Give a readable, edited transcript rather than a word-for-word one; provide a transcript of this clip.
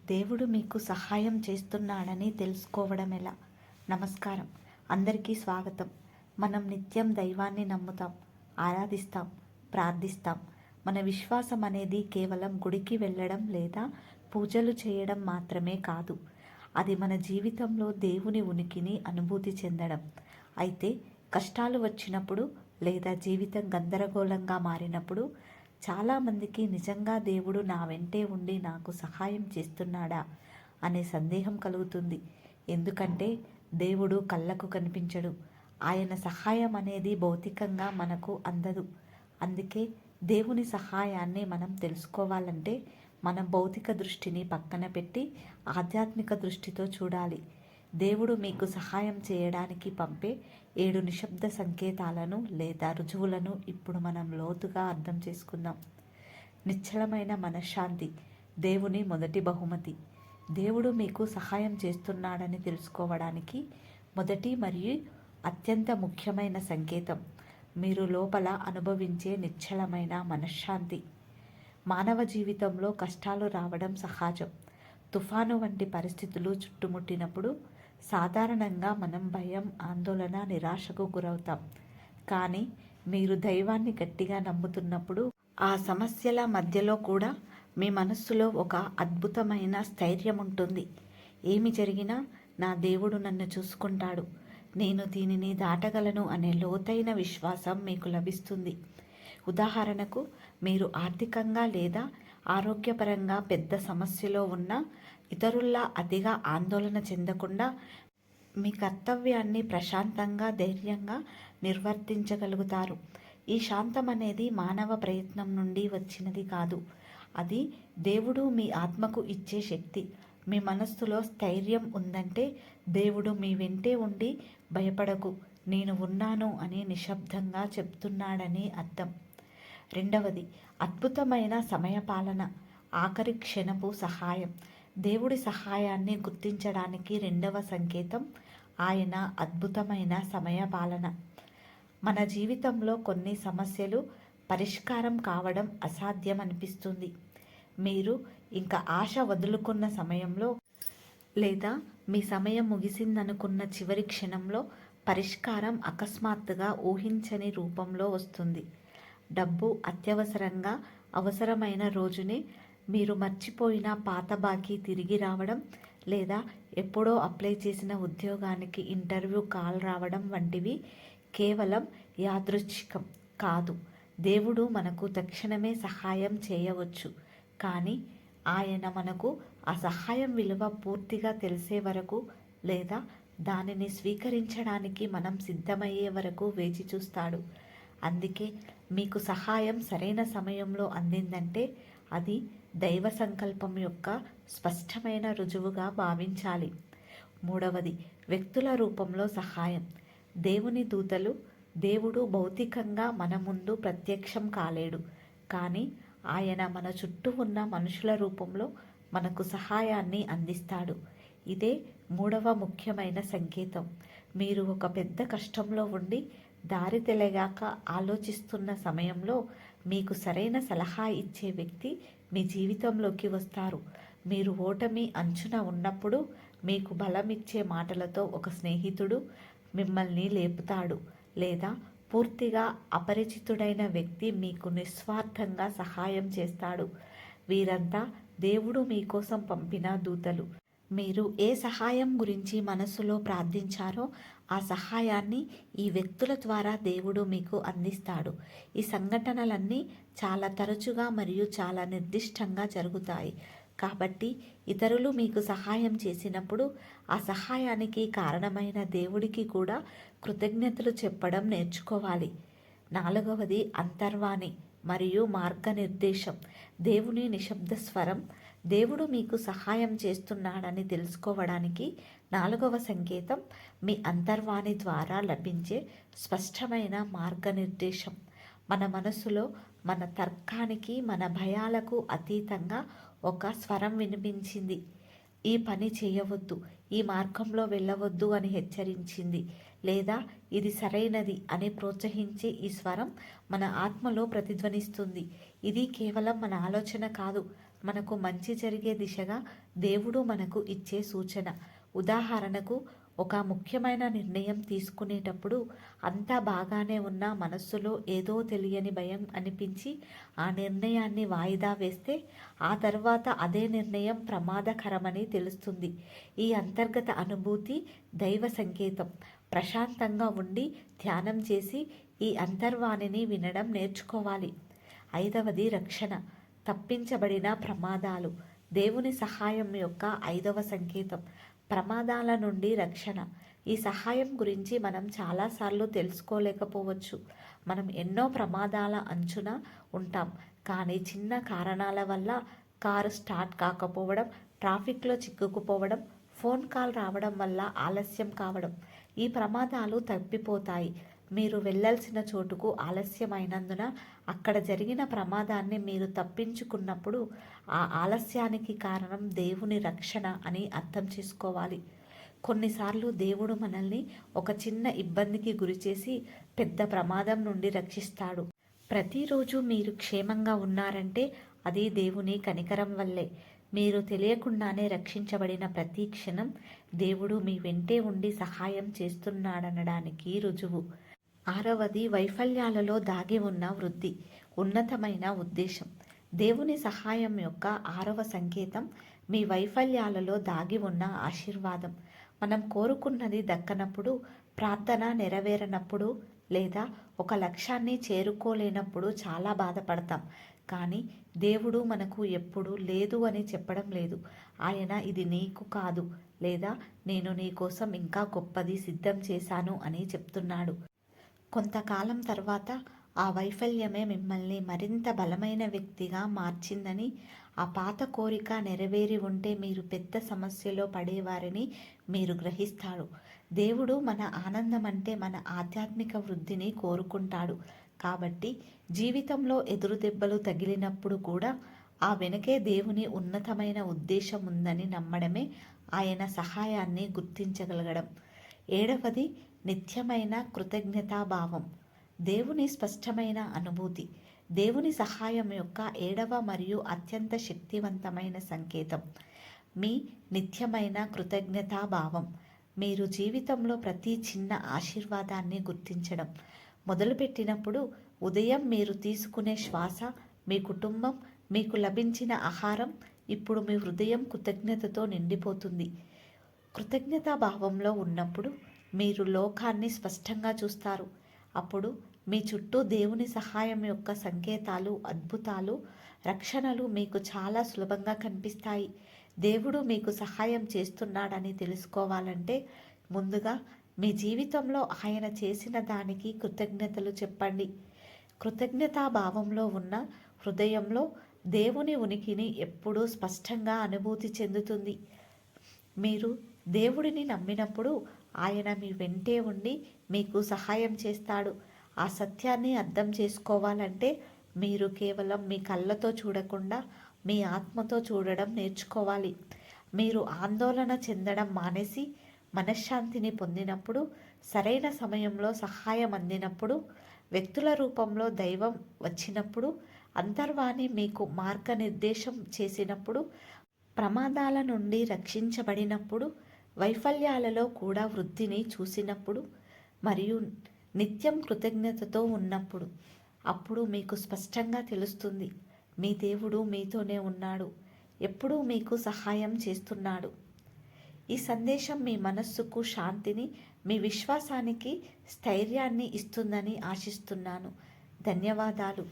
దేవుడు మీకు సహాయం చేస్తున్నాడని తెలుసుకోవడం ఎలా? నమస్కారం, అందరికీ స్వాగతం. మనం నిత్యం దైవాన్ని నమ్ముతాం, ఆరాధిస్తాం, ప్రార్థిస్తాం. మన విశ్వాసం అనేది కేవలం గుడికి వెళ్ళడం లేదా పూజలు చేయడం మాత్రమే కాదు. అది మన జీవితంలో దేవుని ఉనికిని అనుభూతి చెందడం. అయితే కష్టాలు వచ్చినప్పుడు లేదా జీవితం గందరగోళంగా మారినప్పుడు చాలామందికి నిజంగా దేవుడు నా వెంటే ఉండి నాకు సహాయం చేస్తున్నాడా అనే సందేహం కలుగుతుంది. ఎందుకంటే దేవుడు కళ్ళకు కనిపించడు. ఆయన సహాయం అనేది భౌతికంగా మనకు అందదు. అందుకే దేవుని సహాయాన్ని మనం తెలుసుకోవాలంటే మన భౌతిక దృష్టిని పక్కన పెట్టి ఆధ్యాత్మిక దృష్టితో చూడాలి. దేవుడు మీకు సహాయం చేయడానికి పంపే 7 నిశ్శబ్ద సంకేతాలను లేదా రుజువులను ఇప్పుడు మనం లోతుగా అర్థం చేసుకుందాం. నిశ్చలమైన మనశ్శాంతి దేవుని మొదటి బహుమతి. దేవుడు మీకు సహాయం చేస్తున్నాడని తెలుసుకోవడానికి మొదటి మరియు అత్యంత ముఖ్యమైన సంకేతం మీరు లోపల అనుభవించే నిశ్చలమైన మనశ్శాంతి. మానవ జీవితంలో కష్టాలు రావడం సహజం. తుఫాను వంటి పరిస్థితులు చుట్టుముట్టినప్పుడు సాధారణంగా మనం భయం, ఆందోళన, నిరాశకు గురవుతాం. కానీ మీరు దైవాన్ని గట్టిగా నమ్ముతున్నప్పుడు ఆ సమస్యల మధ్యలో కూడా మీ మనస్సులో ఒక అద్భుతమైన స్థైర్యం ఉంటుంది. ఏమి జరిగినా నా దేవుడు నన్ను చూసుకుంటాడు, నేను దీనిని దాటగలను అనే లోతైన విశ్వాసం మీకు లభిస్తుంది. ఉదాహరణకు, మీరు ఆర్థికంగా లేదా ఆరోగ్యపరంగా పెద్ద సమస్యలో ఉన్న ఇతరుల్లా అతిగా ఆందోళన చెందకుండా మీ కర్తవ్యాన్ని ప్రశాంతంగా, ధైర్యంగా నిర్వర్తించగలుగుతారు. ఈ శాంతం అనేది మానవ ప్రయత్నం నుండి వచ్చినది కాదు. అది దేవుడు మీ ఆత్మకు ఇచ్చే శక్తి. మీ మనస్సులో స్థైర్యం ఉందంటే దేవుడు మీ వెంటే ఉండి భయపడకు, నేను ఉన్నాను అని నిశ్శబ్దంగా చెప్తున్నాడని అర్థం. రెండవది, అద్భుతమైన సమయపాలన, ఆఖరి క్షణపు సహాయం. దేవుడి సహాయాన్ని గుర్తించడానికి రెండవ సంకేతం ఆయన అద్భుతమైన సమయపాలన. మన జీవితంలో కొన్ని సమస్యలు పరిష్కారం కావడం అసాధ్యం అనిపిస్తుంది. మీరు ఇంకా ఆశ వదులుకున్న సమయంలో లేదా మీ సమయం ముగిసిందనుకున్న చివరి క్షణంలో పరిష్కారం అకస్మాత్తుగా ఊహించని రూపంలో వస్తుంది. డబ్బు అత్యవసరంగా అవసరమైన రోజునే మీరు మర్చిపోయిన పాత బాకీ తిరిగి రావడం, లేదా ఎప్పుడో అప్లై చేసిన ఉద్యోగానికి ఇంటర్వ్యూ కాల్ రావడం వంటివి కేవలం యాదృచ్ఛికం కాదు. దేవుడు మనకు తక్షణమే సహాయం చేయవచ్చు, కానీ ఆయన మనకు ఆ సహాయం విలువ పూర్తిగా తెలిసే వరకు లేదా దానిని స్వీకరించడానికి మనం సిద్ధమయ్యే వరకు వేచి చూస్తాడు. అందుకే మీకు సహాయం సరైన సమయంలో అందిందంటే అది దైవ సంకల్పం యొక్క స్పష్టమైన రుజువుగా భావించాలి. మూడవది, వ్యక్తుల రూపంలో సహాయం. దేవుని దూతలు. దేవుడు భౌతికంగా మన ముందు ప్రత్యక్షం కాలేడు, కానీ ఆయన మన చుట్టూ ఉన్న మనుషుల రూపంలో మనకు సహాయాన్ని అందిస్తాడు. ఇదే మూడవ ముఖ్యమైన సంకేతం. మీరు ఒక పెద్ద కష్టంలో ఉండి దారి తెలియక ఆలోచిస్తున్న సమయంలో మీకు సరైన సలహా ఇచ్చే వ్యక్తి మీ జీవితంలోకి వస్తారు. మీరు ఓటమి అంచున ఉన్నప్పుడు మీకు బలమిచ్చే మాటలతో ఒక స్నేహితుడు మిమ్మల్ని లేపుతాడు, లేదా పూర్తిగా అపరిచితుడైన వ్యక్తి మీకు నిస్వార్థంగా సహాయం చేస్తాడు. వీరంతా దేవుడు మీకోసం పంపిన దూతలు. మీరు ఏ సహాయం గురించి మనసులో ప్రార్థించారో ఆ సహాయాన్ని ఈ వ్యక్తుల ద్వారా దేవుడు మీకు అందిస్తాడు. ఈ సంఘటనలన్నీ చాలా తరచుగా మరియు చాలా నిర్దిష్టంగా జరుగుతాయి. కాబట్టి ఇతరులు మీకు సహాయం చేసినప్పుడు ఆ సహాయానికి కారణమైన దేవుడికి కూడా కృతజ్ఞతలు చెప్పడం నేర్చుకోవాలి. నాలుగవది, అంతర్వాణి మరియు మార్గనిర్దేశం. దేవుని నిశ్శబ్ద స్వరం. దేవుడు మీకు సహాయం చేస్తున్నాడని తెలుసుకోవడానికి నాలుగవ సంకేతం మీ అంతర్వాణి ద్వారా లభించే స్పష్టమైన మార్గనిర్దేశం. మన మనసులో మన తర్కానికి, మన భయాలకు అతీతంగా ఒక స్వరం వినిపించింది. ఈ పని చేయవద్దు, ఈ మార్గంలో వెళ్ళవద్దు అని హెచ్చరించింది, లేదా ఇది సరైనది అని ప్రోత్సహించే ఈ స్వరం మన ఆత్మలో ప్రతిధ్వనిస్తుంది. ఇది కేవలం మన ఆలోచన కాదు, మనకు మంచి జరిగే దిశగా దేవుడు మనకు ఇచ్చే సూచన. ఉదాహరణకు, ఒక ముఖ్యమైన నిర్ణయం తీసుకునేటప్పుడు అంతా బాగానే ఉన్నా మనస్సులో ఏదో తెలియని భయం అనిపించి ఆ నిర్ణయాన్ని వాయిదా వేస్తే ఆ తర్వాత అదే నిర్ణయం ప్రమాదకరమని తెలుస్తుంది. ఈ అంతర్గత అనుభూతి దైవ సంకేతం. ప్రశాంతంగా ఉండి ధ్యానం చేసి ఈ అంతర్వాణిని వినడం నేర్చుకోవాలి. 5వది రక్షణ. తప్పించబడిన ప్రమాదాలు. దేవుని సహాయం యొక్క 5వ సంకేతం ప్రమాదాల నుండి రక్షణ. ఈ సహాయం గురించి మనం చాలాసార్లు తెలుసుకోలేకపోవచ్చు. మనం ఎన్నో ప్రమాదాల అంచున ఉంటాం, కానీ చిన్న కారణాల వల్ల కారు స్టార్ట్ కాకపోవడం, ట్రాఫిక్లో చిక్కుకుపోవడం, ఫోన్ కాల్ రావడం వల్ల ఆలస్యం కావడం, ఈ ప్రమాదాలు తప్పిపోతాయి. మీరు వెళ్ళాల్సిన చోటుకు ఆలస్యమైనందున అక్కడ జరిగిన ప్రమాదాన్ని మీరు తప్పించుకున్నప్పుడు ఆ ఆలస్యానికి కారణం దేవుని రక్షణ అని అర్థం చేసుకోవాలి. కొన్నిసార్లు దేవుడు మనల్ని ఒక చిన్న ఇబ్బందికి గురిచేసి పెద్ద ప్రమాదం నుండి రక్షిస్తాడు. ప్రతిరోజు మీరు క్షేమంగా ఉన్నారంటే అది దేవుని కనికరం వల్లే. మీరు తెలియకుండానే రక్షించబడిన ప్రతి క్షణం దేవుడు మీ వెంటే ఉండి సహాయం చేస్తున్నాడనడానికి రుజువు. 6వది వైఫల్యాలలో దాగి ఉన్న వృద్ధి, ఉన్నతమైన ఉద్దేశం. దేవుని సహాయం యొక్క 6వ సంకేతం మీ వైఫల్యాలలో దాగి ఉన్న ఆశీర్వాదం. మనం కోరుకున్నది దక్కనప్పుడు, ప్రార్థన నెరవేరనప్పుడు లేదా ఒక లక్ష్యాన్ని చేరుకోలేనప్పుడు చాలా బాధపడతాం. కానీ దేవుడు మనకు ఎప్పుడు లేదు అని చెప్పడం లేదు. ఆయన ఇది నీకు కాదు లేదా నేను నీ కోసం ఇంకా గొప్పది సిద్ధం చేశాను అని చెప్తున్నాడు. కొంతకాలం తర్వాత ఆ వైఫల్యమే మిమ్మల్ని మరింత బలమైన వ్యక్తిగా మార్చిందని, ఆ పాత కోరిక నెరవేరి ఉంటే మీరు పెద్ద సమస్యలో పడేవారని మీరు గ్రహిస్తారు. దేవుడు మన ఆనందం అంటే మన ఆధ్యాత్మిక వృద్ధిని కోరుకుంటాడు. కాబట్టి జీవితంలో ఎదురు దెబ్బలు తగిలినప్పుడు కూడా ఆ వెనకే దేవుని ఉన్నతమైన ఉద్దేశం ఉందని నమ్మడమే ఆయన సహాయాన్ని గుర్తించగలగడం. 7వది నిత్యమైన కృతజ్ఞతాభావం. దేవుని స్పష్టమైన అనుభూతి. దేవుని సహాయం యొక్క 7వ మరియు అత్యంత శక్తివంతమైన సంకేతం మీ నిత్యమైన కృతజ్ఞతాభావం. మీరు జీవితంలో ప్రతి చిన్న ఆశీర్వాదాన్ని గుర్తించడం మొదలుపెట్టినప్పుడు, ఉదయం మీరు తీసుకునే శ్వాస, మీ కుటుంబం, మీకు లభించిన ఆహారం, ఇప్పుడు మీ హృదయం కృతజ్ఞతతో నిండిపోతుంది. కృతజ్ఞతాభావంలో ఉన్నప్పుడు మీరు లోకాన్ని స్పష్టంగా చూస్తారు. అప్పుడు మీ చుట్టూ దేవుని సహాయం యొక్క సంకేతాలు, అద్భుతాలు, రక్షణలు మీకు చాలా సులభంగా కనిపిస్తాయి. దేవుడు మీకు సహాయం చేస్తున్నాడని తెలుసుకోవాలంటే ముందుగా మీ జీవితంలో ఆయన చేసిన దానికి కృతజ్ఞతలు చెప్పండి. కృతజ్ఞతాభావంలో ఉన్న హృదయంలో దేవుని ఉనికిని ఎప్పుడూ స్పష్టంగా అనుభూతి చెందుతుంది. మీరు దేవుడిని నమ్మినప్పుడు ఆయన మీ వెంటే ఉండి మీకు సహాయం చేస్తాడు. ఆ సత్యాన్ని అర్థం చేసుకోవాలంటే మీరు కేవలం మీ కళ్ళతో చూడకుండా మీ ఆత్మతో చూడడం నేర్చుకోవాలి. మీరు ఆందోళన చెందడం మానేసి మనశ్శాంతిని పొందినప్పుడు, సరైన సమయంలో సహాయం అందినప్పుడు, వ్యక్తుల రూపంలో దైవం వచ్చినప్పుడు, అంతర్వాణి మీకు మార్గనిర్దేశం చేసినప్పుడు, ప్రమాదాల నుండి రక్షించబడినప్పుడు, వైఫల్యాలలో కూడా వృద్ధిని చూసినప్పుడు మరియు నిత్యం కృతజ్ఞతతో ఉన్నప్పుడు, అప్పుడు మీకు స్పష్టంగా తెలుస్తుంది మీ దేవుడు మీతోనే ఉన్నాడు, ఎప్పుడూ మీకు సహాయం చేస్తున్నాడు. ఈ సందేశం మీ మనస్సుకు శాంతిని, మీ విశ్వాసానికి స్థైర్యాన్ని ఇస్తుందని ఆశిస్తున్నాను. ధన్యవాదాలు.